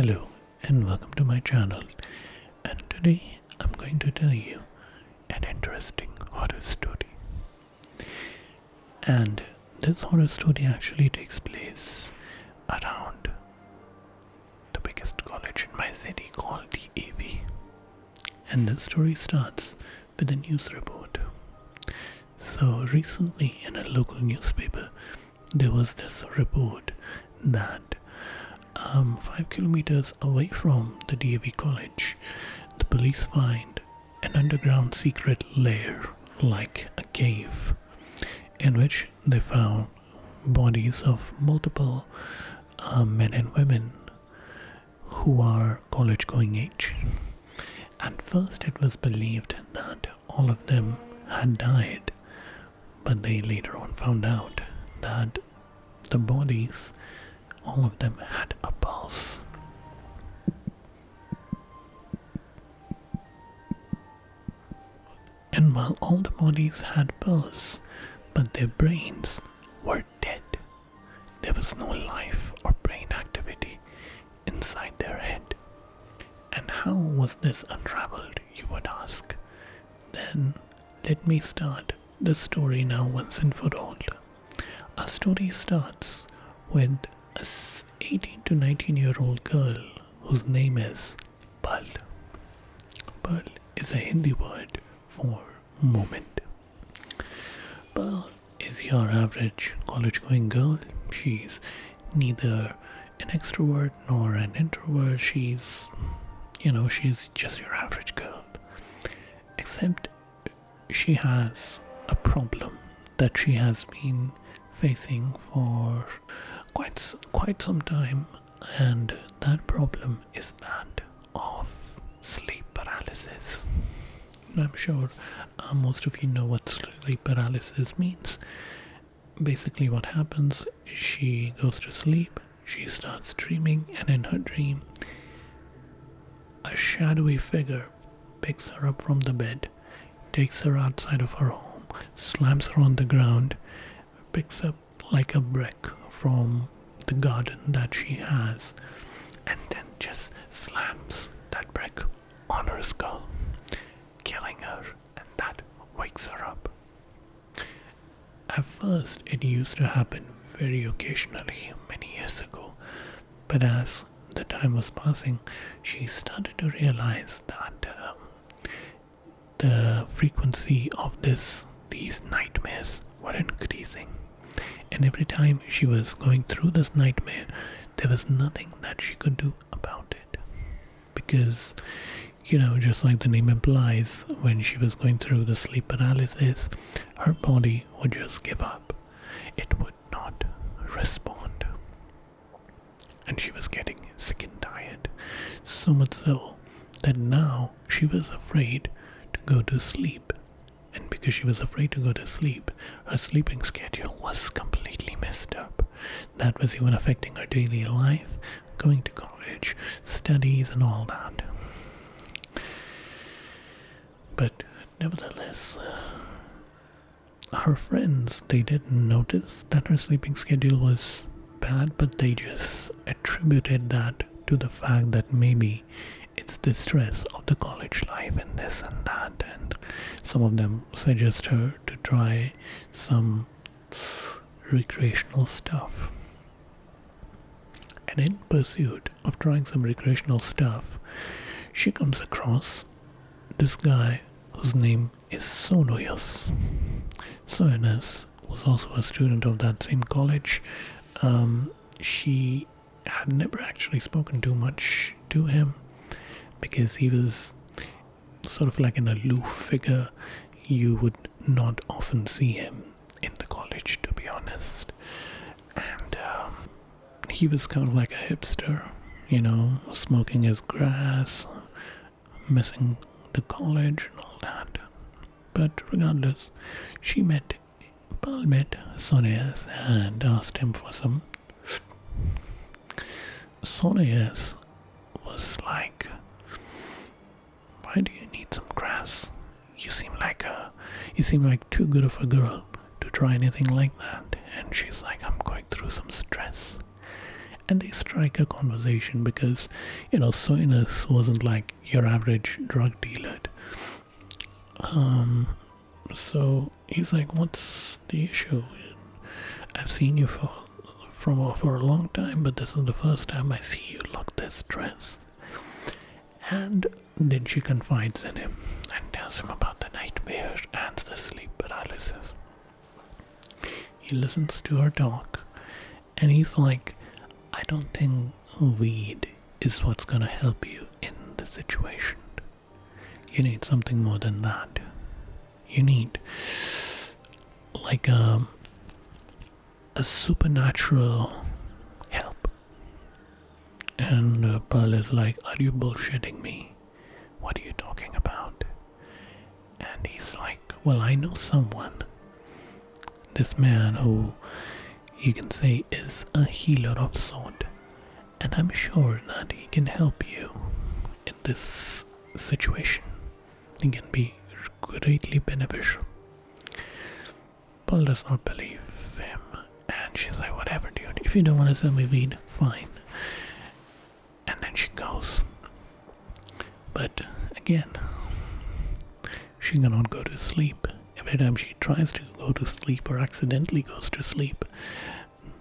Hello and welcome to my channel, and today I'm going to tell you an interesting horror story. And this horror story actually takes place around the biggest college in my city called the AV. And the story starts with a news report. So recently in a local newspaper there was this report that 5 kilometers away from the DAV college, the police find an underground secret lair like a cave in which they found bodies of multiple men and women who are college going age. At first it was believed that all of them had died, but they later on found out that the bodies, all of them had a pulse. And while all the bodies had pulse, but their brains were dead. There was no life or brain activity inside their head. And how was this unraveled, you would ask? Then let me start the story now once and for all. Our story starts with a 18 to 19-year-old girl whose name is Pal. Pal is a Hindi word for moment. Pal is your average college-going girl. She's neither an extrovert nor an introvert. She's just your average girl. Except she has a problem that she has been facing for quite some time, and that problem is that of sleep paralysis. I'm sure most of you know what sleep paralysis means. Basically what happens is she goes to sleep, she starts dreaming, and in her dream a shadowy figure picks her up from the bed, takes her outside of her home, slams her on the ground, picks up like a brick from the garden that she has, and then just slams that brick on her skull, killing her, and that wakes her up. At first it used to happen very occasionally many years ago, but as the time was passing she started to realize that the frequency of these nightmares were increasing. And every time she was going through this nightmare, there was nothing that she could do about it. Because, just like the name implies, when she was going through the sleep paralysis, her body would just give up. It would not respond. And she was getting sick and tired. So much so that now she was afraid to go to sleep. And because she was afraid to go to sleep, her sleeping schedule was completely messed up. That was even affecting her daily life, going to college, studies, and all that. But nevertheless, her friends, they didn't notice that her sleeping schedule was bad, but they just attributed that to the fact that maybe it's the stress of the college life and this and that, and some of them suggest her to try some recreational stuff. And in pursuit of trying some recreational stuff, she comes across this guy whose name is Sonoyas. Sonoyas was also a student of that same college. She had never actually spoken too much to him, because he was sort of like an aloof figure. You would not often see him in the college, to be honest. And he was kind of like a hipster, smoking his grass, missing the college and all that. But regardless, Paul met Sonoyas and asked him for some. Sonoyas was like, why do you need some grass? You seem like too good of a girl to try anything like that. And she's like, I'm going through some stress. and they strike a conversation because, Soinus wasn't like your average drug dealer. So he's like, "What's the issue? I've seen you for a long time, but this is the first time I see you look this stressed." And then she confides in him and tells him about the nightmare and the sleep paralysis. He listens to her talk, and he's like, "I don't think weed is what's gonna help you in the situation. You need something more than that. You need like a supernatural help." And Pearl is like, "Are you bullshitting me? What are you talking about?" And he's like, "Well, I know someone. This man who you can say is a healer of sort, and I'm sure that he can help you in this situation. He can be greatly beneficial." Paul does not believe him, and she's like, "Whatever, dude. If you don't want to sell me weed, fine." And then she goes. But again, she cannot go to sleep. Every time she tries to go to sleep or accidentally goes to sleep,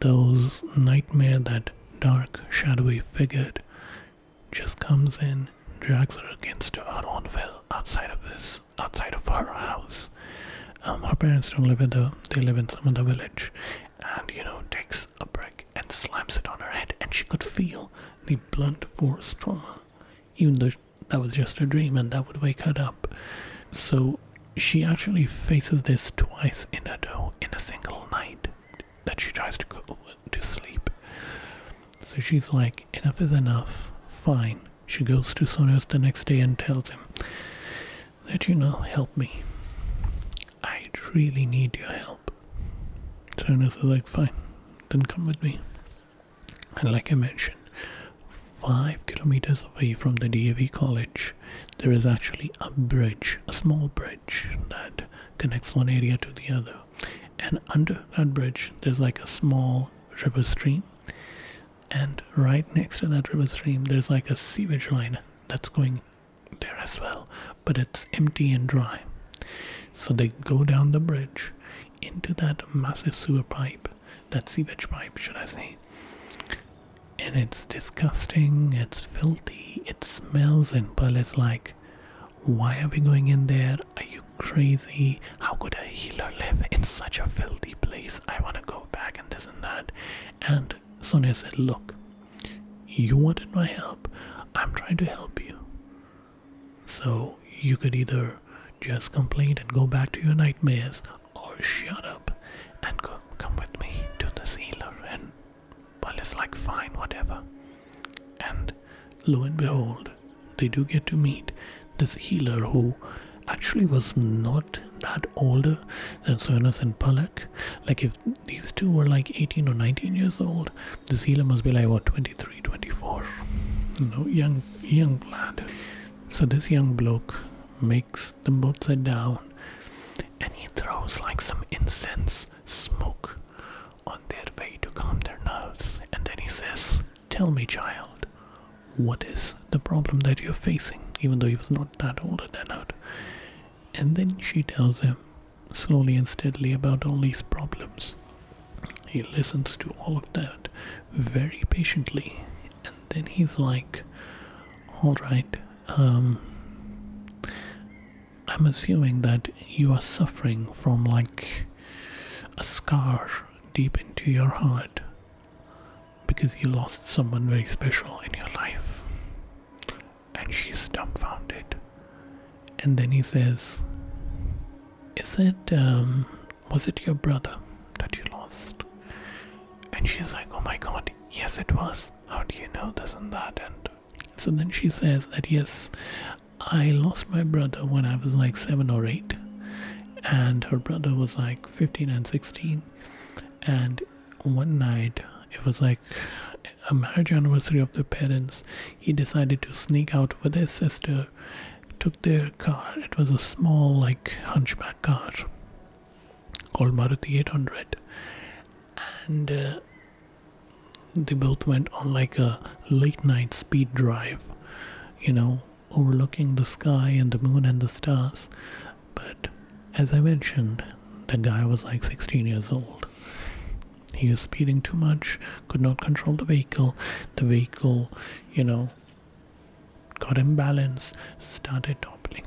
those nightmare, that dark, shadowy figure just comes in, drags her against her own will outside of her house. Her parents don't live with her; they live in some other village, and takes a brick and slams it on her head, and she could feel the blunt force trauma, even though that was just a dream and that would wake her up. So she actually faces this twice in a single night that she tries to go to sleep. So she's like, enough is enough, fine. She goes to Sonos the next day and tells him that, help me. I really need your help. Sonos is like, fine, then come with me. And like I mentioned, 5 kilometers away from the DAV college, there is actually a bridge, a small bridge that connects one area to the other. And under that bridge, there's like a small river stream. And right next to that river stream, there's like a sewage line that's going there as well. But it's empty and dry. So they go down the bridge into that massive sewer pipe, that sewage pipe, should I say. And it's disgusting, it's filthy, it smells, and Pearl is like, why are we going in there? Are you crazy? How could a healer live in such a filthy place? I want to go back and this and that. And Sonia said, look, you wanted my help. I'm trying to help you. So you could either just complain and go back to your nightmares, or shut up and come with me to this healer. And Pearl is like, fine, whatever. And lo and behold, they do get to meet this healer who actually was not that older than Sonas and Palak. Like if these two were like 18 or 19 years old, this healer must be like, what, 23, 24. Young lad. So this young bloke makes them both sit down, and he throws like some incense smoke on their way to calm their nerves. And then he says, tell me, child, what is the problem that you're facing? Even though he was not that older than her. And then she tells him slowly and steadily about all these problems. He listens to all of that very patiently, and then he's like, all right, I'm assuming that you are suffering from like a scar deep into your heart because you lost someone very special in your life. And she's dumbfounded. And then he says, was it your brother that you lost? And she's like, oh my god, yes it was. How do you know this and that? And so then she says that yes, I lost my brother when I was like 7 or 8. And her brother was like 15 and 16. And one night, it was like a marriage anniversary of their parents, he decided to sneak out with his sister, took their car. It was a small like hunchback car called Maruti 800, and They both went on like a late night speed drive, you know, overlooking the sky and the moon and the stars. But as I mentioned, the guy was like 16 years old. He was speeding too much, could not control the vehicle. The vehicle, you know, got imbalanced, started toppling,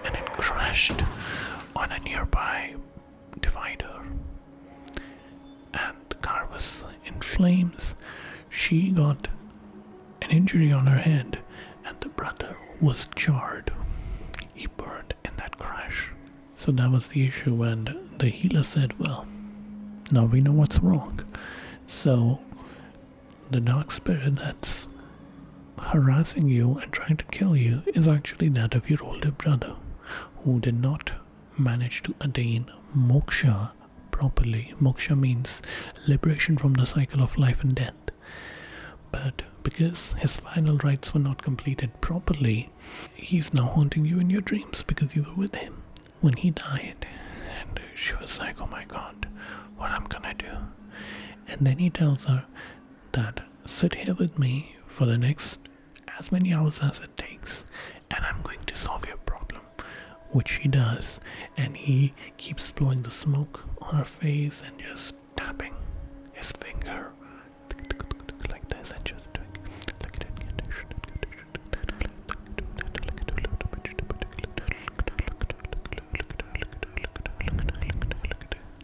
and it crashed on a nearby divider. And the car was in flames. She got an injury on her head, and the brother was charred. He burned in that crash. So that was the issue, and the healer said, well, now we know what's wrong. So the dark spirit that's harassing you and trying to kill you is actually that of your older brother, who did not manage to attain moksha properly. Moksha means liberation from the cycle of life and death. But because his final rites were not completed properly, he's now haunting you in your dreams because you were with him when he died. And she was like, oh my god, what I'm gonna do? And then he tells her that sit here with me for the next as many hours as it takes, and I'm going to solve your problem. Which he does, and he keeps blowing the smoke on her face and just tapping his finger like this and just doing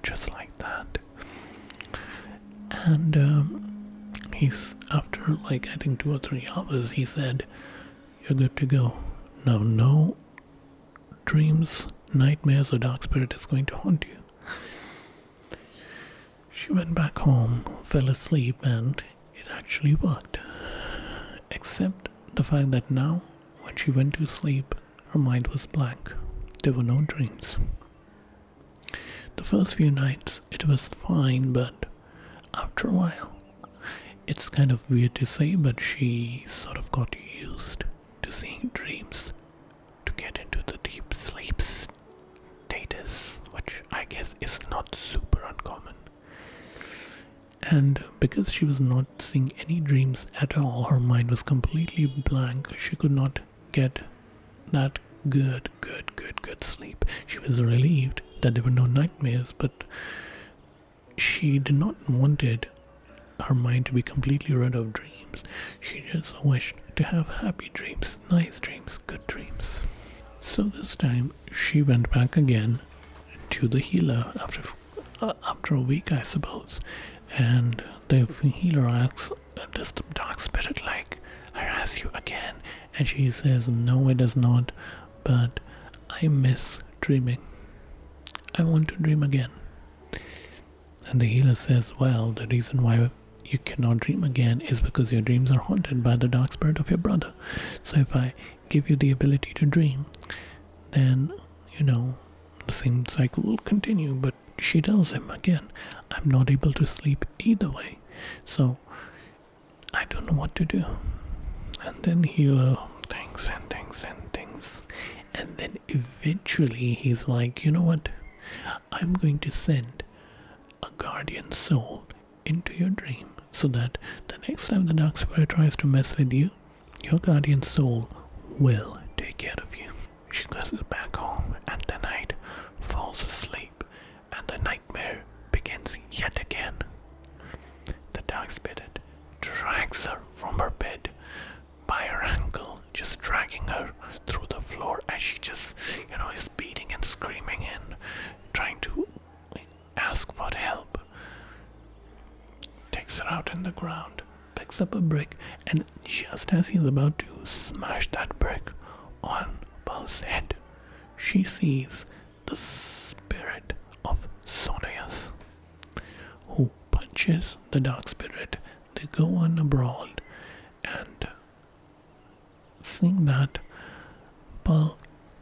just like that. And he's, after like I think 2 or 3 hours, he said, you're good to go. Now no dreams, nightmares, or dark spirit is going to haunt you. She went back home, fell asleep, and it actually worked. Except the fact that now, when she went to sleep, her mind was blank. There were no dreams. The first few nights, it was fine, but after a while, it's kind of weird to say, but she sort of got used to seeing dreams to get into the deep sleep status, which I guess is not super uncommon. And because she was not seeing any dreams at all, her mind was completely blank. She could not get that good sleep. She was relieved that there were no nightmares, but she did not wanted her mind to be completely rid of dreams. She just wished to have happy dreams, nice dreams, good dreams. So this time she went back again to the healer after a week, I suppose, and the healer asks, does the dark spirit like harass you again? And she says, no, it does not, but I miss dreaming. I want to dream again. And the healer says, well, the reason why you cannot dream again is because your dreams are haunted by the dark spirit of your brother. So if I give you the ability to dream, then, the same cycle will continue. But she tells him again, I'm not able to sleep either way, so I don't know what to do. And then healer thinks and thinks and thinks, and then eventually he's like, you know what, I'm going to send a guardian soul into your dream so that the next time the dark spirit tries to mess with you, your guardian soul will take care of you. She goes back home, and the night falls asleep, and the nightmare begins yet again. The dark spirit drags her from her bed by her ankle, just dragging her through the floor as she just, is beating and screaming and trying to ask for help. Takes her out in the ground, picks up a brick, and just as he's about to smash that brick on Paul's head, she sees the spirit of Soneus, who punches the dark spirit. They go on a brawl, and seeing that, Pearl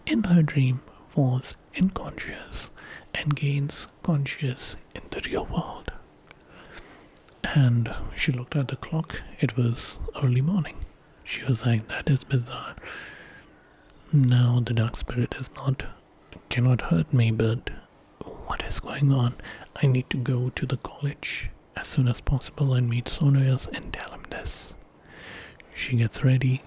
in her dream falls unconscious and gains conscious in the real world. And she looked at the clock. It was early morning. She was like, that is bizarre. Now the dark spirit cannot hurt me, but what is going on? I need to go to the college as as soon as possible and meet Sonoyas and tell him this. She gets ready,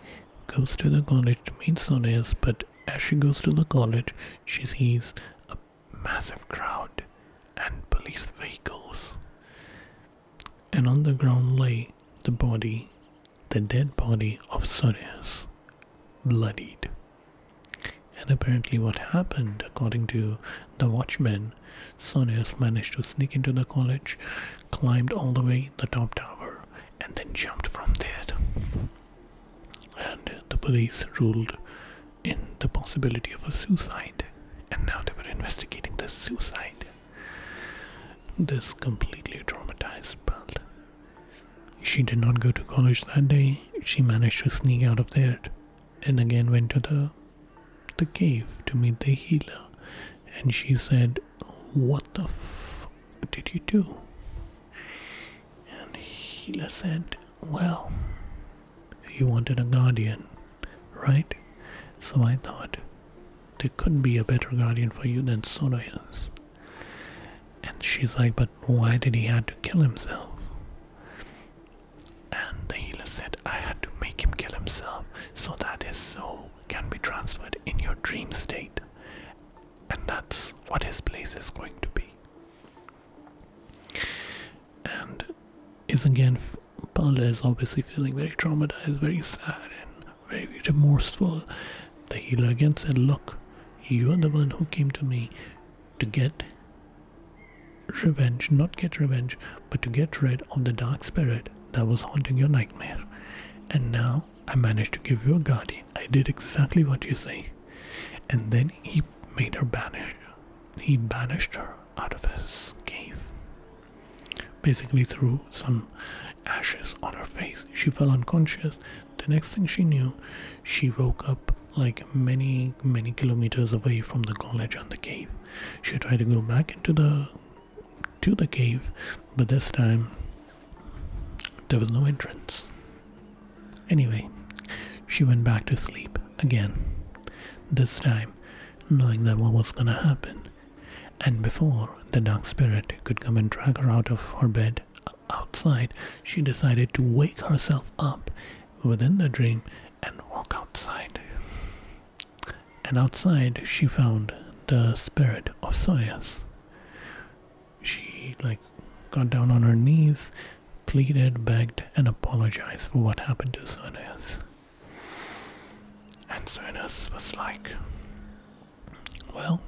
goes to the college to meet Sonoyas, but as she goes to the college, she sees a massive crowd and police vehicles. And on the ground lay the dead body of Sonoyas, bloodied. And apparently what happened, according to the watchman, Sonoyas managed to sneak into the college, climbed all the way the top tower, and then jumped from there. And the police ruled in the possibility of a suicide, and now they were investigating this suicide. This completely traumatized Pearl. She did not go to college that day. She managed to sneak out of there and again went to the cave to meet the healer. And she said, "What the did you do?" And the healer said, "Well, you wanted a guardian, right? So I thought there couldn't be a better guardian for you than Sonoyas." And she's like, "But why did he have to kill himself?" And the healer said, "I had to make him kill himself so that his soul can be transferred in your dream state. And that's what his place is going to be." And is again, Pearl is obviously feeling very traumatized, very sad, and very remorseful. The healer again said, "Look, you are the one who came to me to get revenge, not get revenge, but to get rid of the dark spirit that was haunting your nightmare. And now I managed to give you a guardian. I did exactly what you say." And then he made her banish. He banished her out of his cave. Basically threw some ashes on her face. She fell unconscious. The next thing she knew, she woke up like many kilometers away from the college and the cave. She tried to go back into the cave, but this time there was no entrance. Anyway, she went back to sleep again, this time knowing that what was gonna happen. And before the dark spirit could come and drag her out of her bed outside, she decided to wake herself up within the dream and walk outside. And outside she found the spirit of Sonoyas. She got down on her knees, pleaded, begged, and apologized for what happened to Sonoyas. And Sonoyas was like, "Well,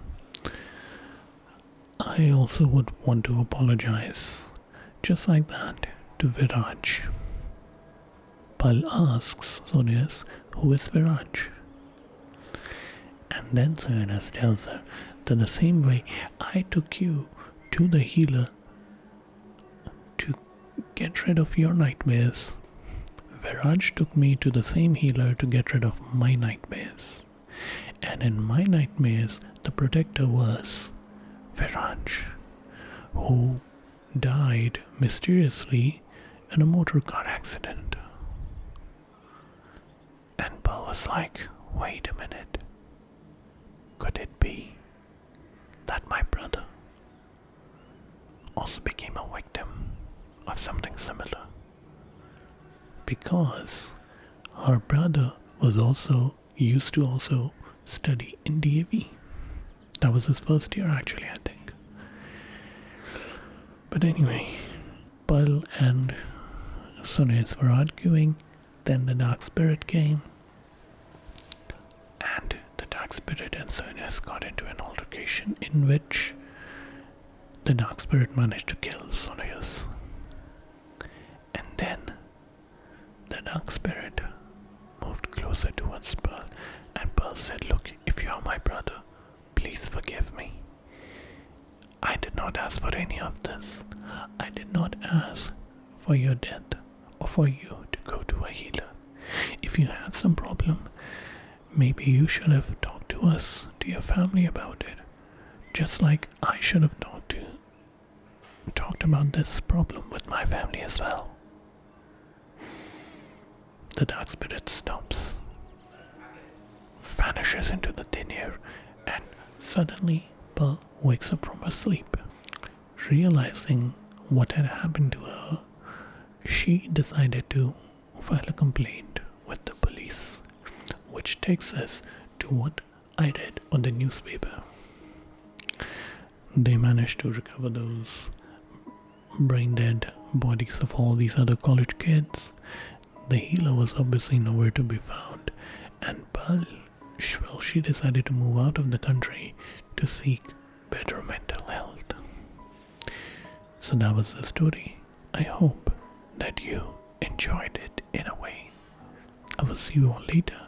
I also would want to apologize, just like that, to Viraj." Pal asks Sonoyas, "Who is Viraj?" And then Sonoyas tells her that the same way I took you to the healer to get rid of your nightmares, Viraj took me to the same healer to get rid of my nightmares. And in my nightmares, the protector was Viraj, who died mysteriously in a motor car accident." And Pearl was like, "Wait a minute. Could it be that my brother also became a victim of something similar?" Because her brother used to also study in DAV. That was his first year, actually, I think. But anyway, Pearl and Sonoyas were arguing. Then the dark spirit came, and the dark spirit and Sonoyas got into an altercation in which the dark spirit managed to kill Sonoyas. And then the dark spirit moved closer towards Pearl, and Pearl said, "Look, if you are my brother, please forgive me. I did not ask for any of this. I did not ask for your death or for you to go to a healer. If you had some problem, maybe you should have talked to us, to your family about it. Just like I should have talked about this problem with my family as well." The dark spirit stops, vanishes into the thin air, and suddenly Pearl wakes up from her sleep, realizing what had happened to her, she decided to file a complaint with the police, which takes us to what I read on the newspaper. They managed to recover those brain dead bodies of all these other college kids. The healer was obviously nowhere to be found, and Pearl, well, she decided to move out of the country to seek better mental health. So that was the story. I hope that you enjoyed it in a way. I will see you all later.